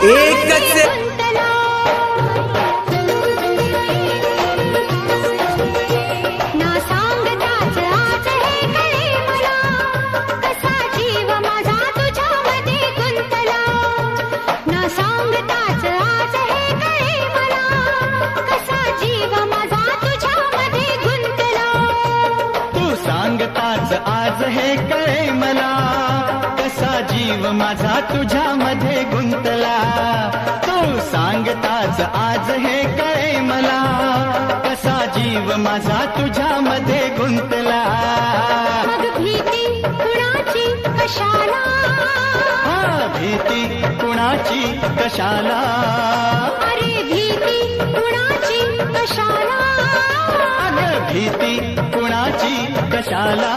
एकच ना सांगताच आज हे कळे मला, कसा जीव माझा तुझ्यामध्ये गुंतला. ना सांगताच आज हे कळे मला, कसा जीव माझा तुझ्यामध्ये गुंतला. तू सांगताच आज हे कळे मला, कसा जीव माझा तुझ्यामध्ये गुंतला. तू सांगताच आज हे कळे मला, कसा जीव माझा तुझ्यामध्ये गुंतला. मग भीती कुणाची कशाला, भीती कुणाची कशाला, अरे भीती कुणाची कशाला. अगं भीती कुणाची कशाला.